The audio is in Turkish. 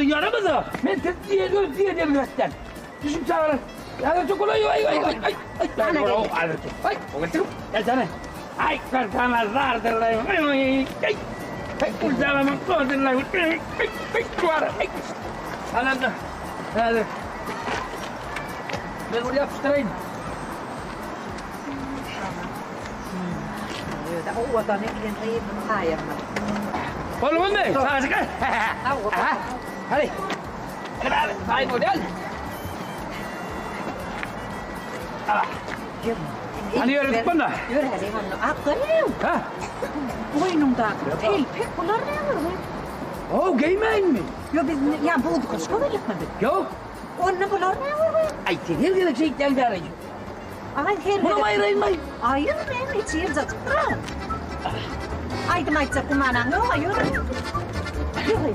yaramaz. Ben diye devletten. Düşün çağırın. Ya çok kolay. Ay. Gel sana. Ay kartamazlardır lan. Ay. Uzalamam sordur lan. Ay. Anam da. Hadi. Ben buraya yapıştırayım. O tอนนี้เรียนไทยอ่ะ Oğlum be, sana çıkar. Hadi. Hadi, hadi model. Hani yürüdük bunda? Yürü hadi onu. Akıllı. Ha? Boynumda tel pek bunlar ne var? Oo, giymeyin mi? Yo biz ya bulduk aşkı da gitmedik. Yok. Onun bunlar ne var? Ay, her gelecek şey geldi arayın. Ay her. Bunu ayırayım mı? Ayır mı? Hiç yer zaten. Ay da maytsa kumana. No, ayır. Yürü.